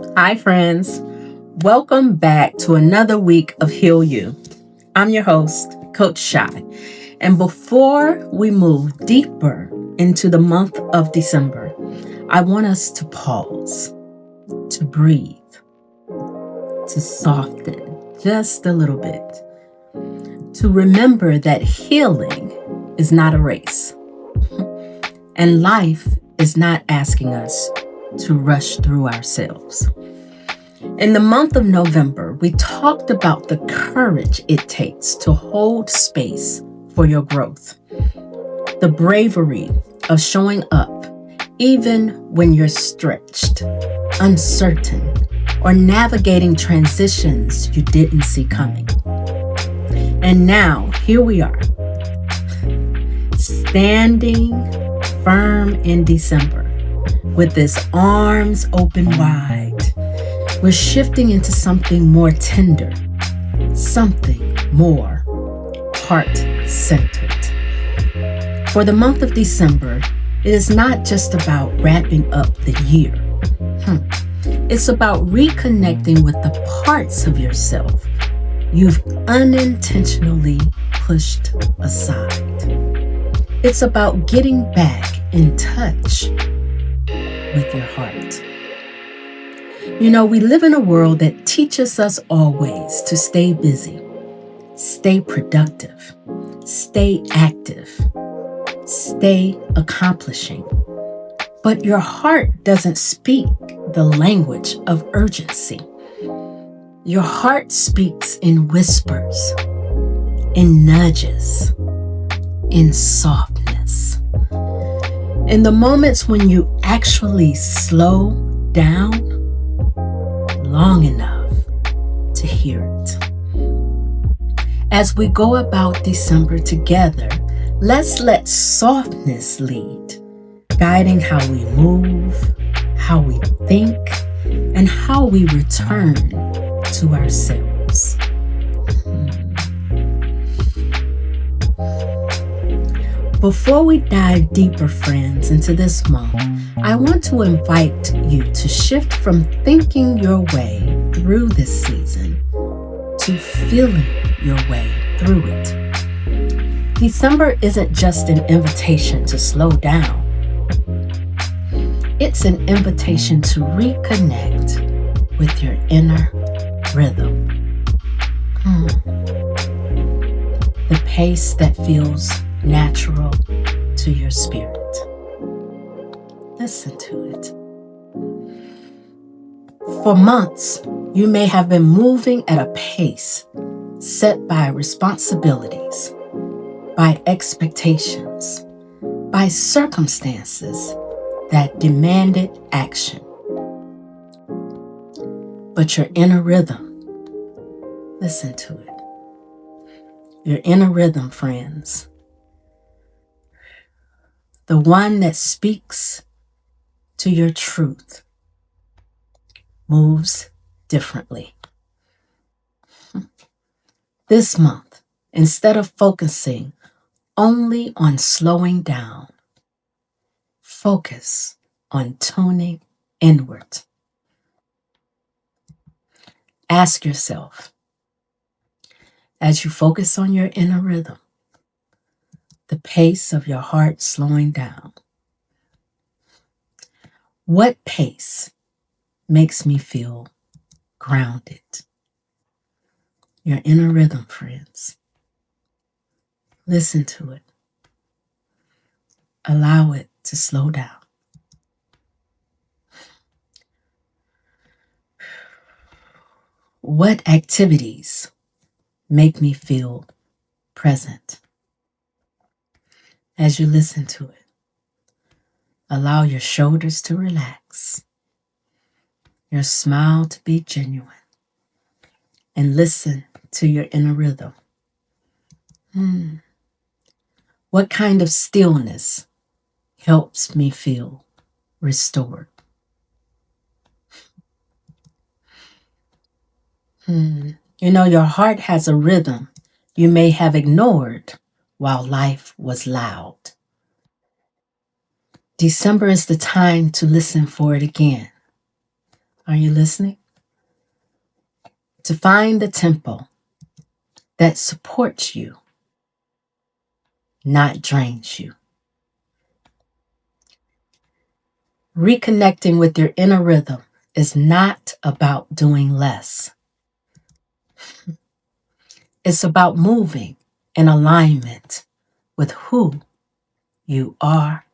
Hi, friends. Welcome back to another week of Heal You. I'm your host, Coach Shai. And before we move deeper into the month of December, I want us to pause, to breathe, to soften just a little bit, to remember that healing is not a race, and life is not asking us to rush through ourselves. In the month of November, we talked about the courage it takes to hold space for your growth, the bravery of showing up even when you're stretched, uncertain, or navigating transitions you didn't see coming. And now, here we are, standing firm in December with this arms open wide. We're shifting into something more tender, something more heart-centered. For the month of December, it is not just about wrapping up the year. It's about reconnecting with the parts of yourself you've unintentionally pushed aside. It's about getting back in touch with your heart. We live in a world that teaches us always to stay busy, stay productive, stay active, stay accomplishing. But your heart doesn't speak the language of urgency. Your heart speaks in whispers, in nudges, in softness. In the moments when you actually slow down long enough to hear it. As we go about December together, let's let softness lead, guiding how we move, how we think, and how we return to ourselves. Before we dive deeper, friends, into this month, I want to invite you to shift from thinking your way through this season to feeling your way through it. December isn't just an invitation to slow down. It's an invitation to reconnect with your inner rhythm. The pace that feels natural to your spirit. Listen to it. For months, you may have been moving at a pace set by responsibilities, by expectations, by circumstances that demanded action. But your inner rhythm, listen to it. Your inner rhythm, friends, the one that speaks to your truth, moves differently. This month, instead of focusing only on slowing down, focus on tuning inward. Ask yourself, as you focus on your inner rhythm, the pace of your heart slowing down, what pace makes me feel grounded? Your inner rhythm, friends. Listen to it. Allow it to slow down. What activities make me feel present? As you listen to it, allow your shoulders to relax, your smile to be genuine, and listen to your inner rhythm. What kind of stillness helps me feel restored? Your heart has a rhythm you may have ignored while life was loud. December is the time to listen for it again. Are you listening? To find the tempo that supports you, not drains you. Reconnecting with your inner rhythm is not about doing less. It's about moving in alignment with who you are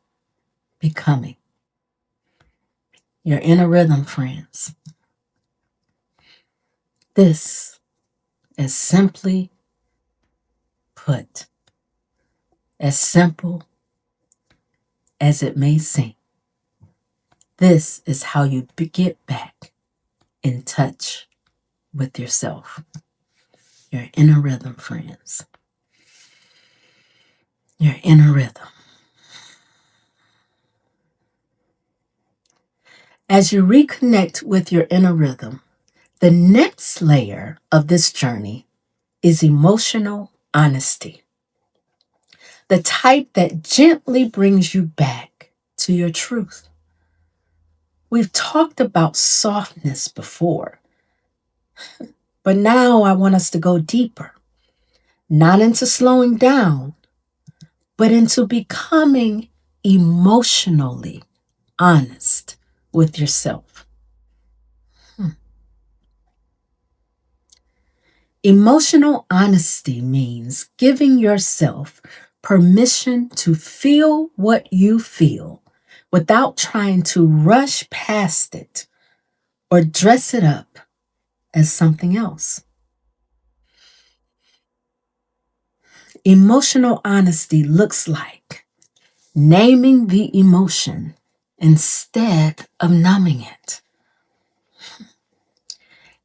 becoming. Your inner rhythm, friends. This is simply put, as simple as it may seem. This is how you get back in touch with yourself. Your inner rhythm, friends. Your inner rhythm. As you reconnect with your inner rhythm, the next layer of this journey is emotional honesty, the type that gently brings you back to your truth. We've talked about softness before, but now I want us to go deeper, not into slowing down, but into becoming emotionally honest with yourself. Emotional honesty means giving yourself permission to feel what you feel without trying to rush past it or dress it up as something else. Emotional honesty looks like naming the emotion instead of numbing it,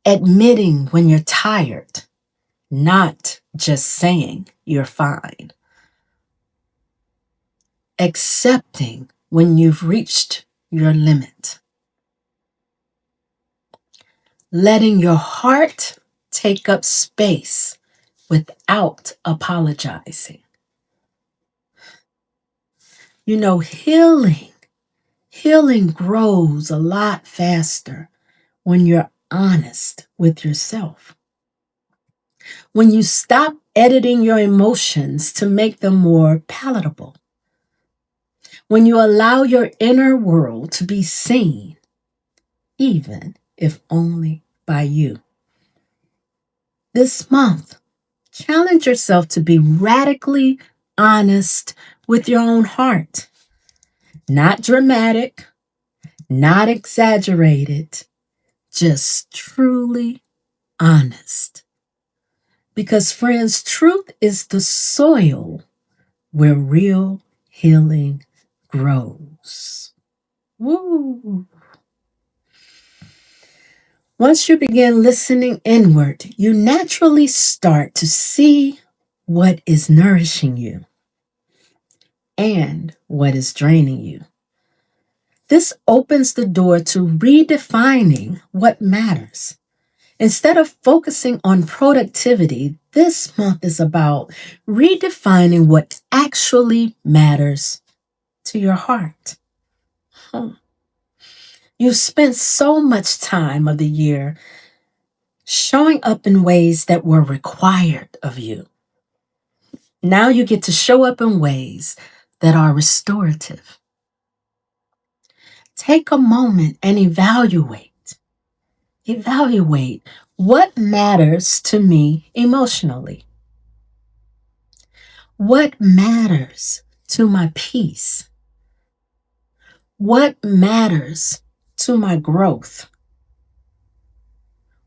admitting when you're tired, not just saying you're fine, accepting when you've reached your limit, letting your heart take up space without apologizing. You know, healing grows a lot faster when you're honest with yourself. When you stop editing your emotions to make them more palatable. When you allow your inner world to be seen, even if only by you. This month, challenge yourself to be radically honest with your own heart. Not dramatic, not exaggerated, just truly honest. Because, friends, truth is the soil where real healing grows. Woo! Once you begin listening inward, you naturally start to see what is nourishing you and what is draining you. This opens the door to redefining what matters. Instead of focusing on productivity, this month is about redefining what actually matters to your heart. You've spent so much time of the year showing up in ways that were required of you. Now you get to show up in ways that are restorative. Take a moment and evaluate. Evaluate what matters to me emotionally. What matters to my peace? What matters to my growth?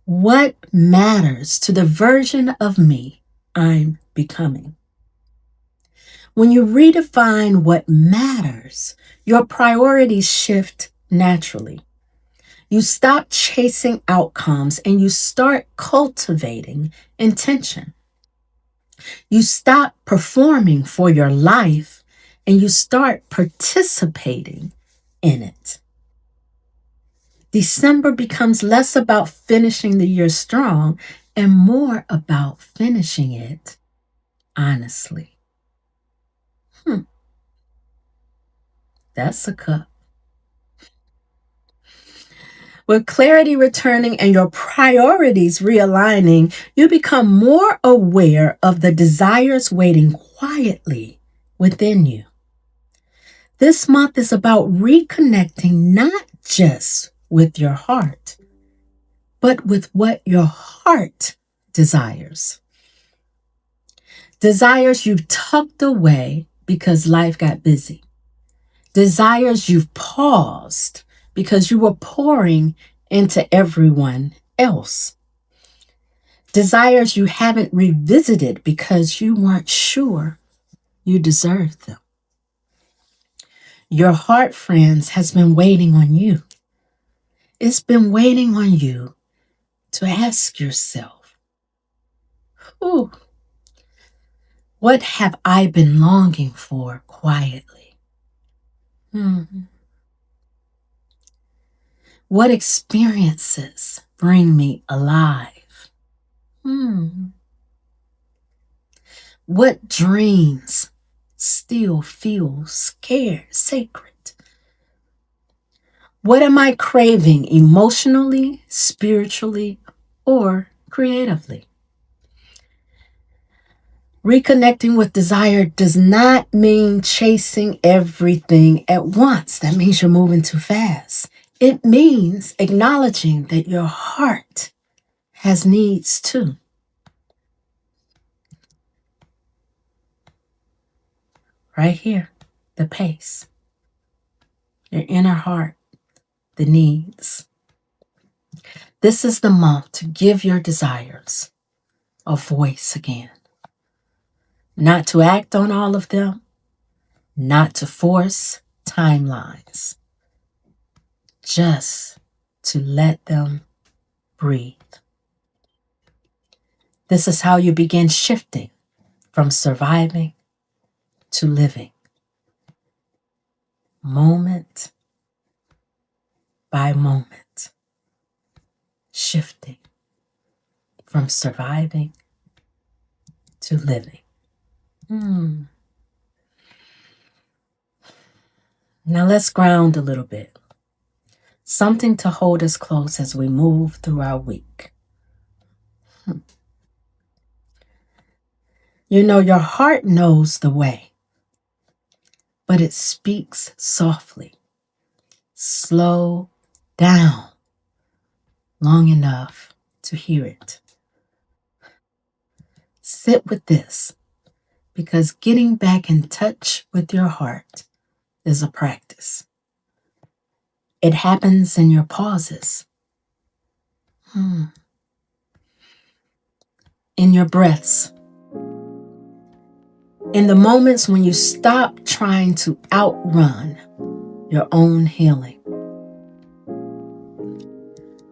What matters to the version of me I'm becoming? When you redefine what matters, your priorities shift naturally. You stop chasing outcomes and you start cultivating intention. You stop performing for your life and you start participating in it. December becomes less about finishing the year strong and more about finishing it honestly. That's a cup. With clarity returning and your priorities realigning, you become more aware of the desires waiting quietly within you. This month is about reconnecting not just with your heart, but with what your heart desires. Desires you've tucked away because life got busy. Desires you've paused because you were pouring into everyone else. Desires you haven't revisited because you weren't sure you deserved them. Your heart, friends, has been waiting on you. It's been waiting on you to ask yourself, ooh, what have I been longing for quietly? What experiences bring me alive? What dreams still feel sacred? What am I craving emotionally, spiritually, or creatively? Reconnecting with desire does not mean chasing everything at once. That means you're moving too fast. It means acknowledging that your heart has needs too. Right here, the pace. Your inner heart, the needs. This is the month to give your desires a voice again. Not to act on all of them, not to force timelines, just to let them breathe. This is how you begin shifting from surviving to living, moment by moment, shifting from surviving to living. Now let's ground a little bit. Something to hold us close as we move through our week. You know, your heart knows the way, but it speaks softly. Slow down long enough to hear it. Sit with this, because getting back in touch with your heart is a practice. It happens in your pauses, in your breaths, in the moments when you stop trying to outrun your own healing.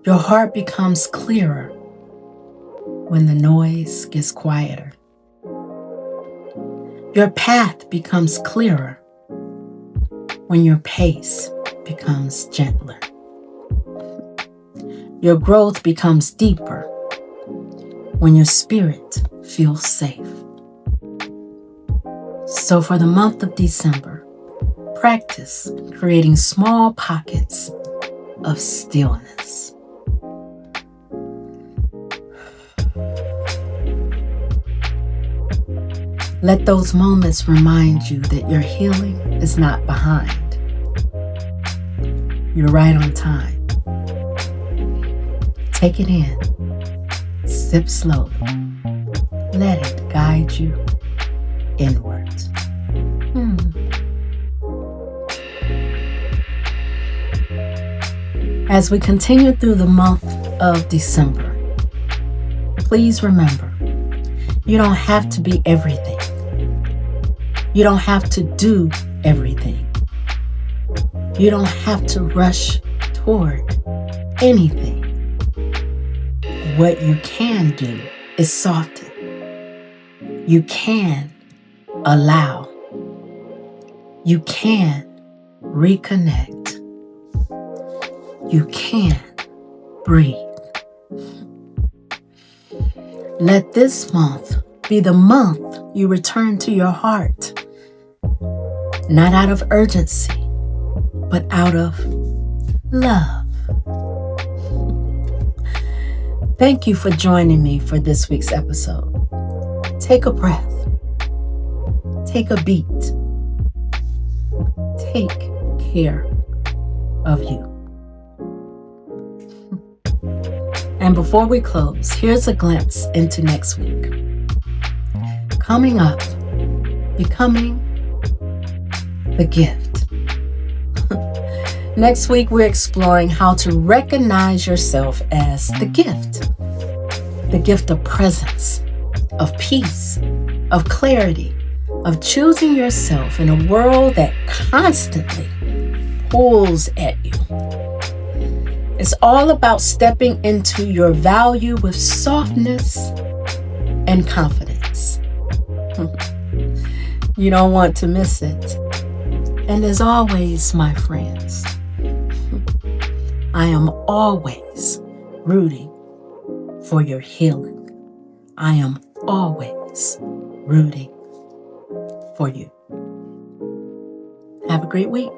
Your heart becomes clearer when the noise gets quieter. Your path becomes clearer when your pace becomes gentler. Your growth becomes deeper when your spirit feels safe. So for the month of December, practice creating small pockets of stillness. Let those moments remind you that your healing is not behind. You're right on time. Take it in. Sip slowly. Let it guide you inwards. As we continue through the month of December, please remember, you don't have to be everything. You don't have to do everything. You don't have to rush toward anything. What you can do is soften. You can allow. You can reconnect. You can breathe. Let this month be the month you return to your heart, not out of urgency, but out of love. Thank you for joining me for this week's episode. Take a breath. Take a beat. Take care of you. And before we close, here's a glimpse into next week. Coming up, becoming the gift. Next week, we're exploring how to recognize yourself as the gift of presence, of peace, of clarity, of choosing yourself in a world that constantly pulls at you. It's all about stepping into your value with softness and confidence. You don't want to miss it. And as always, my friends, I am always rooting for your healing. I am always rooting for you. Have a great week.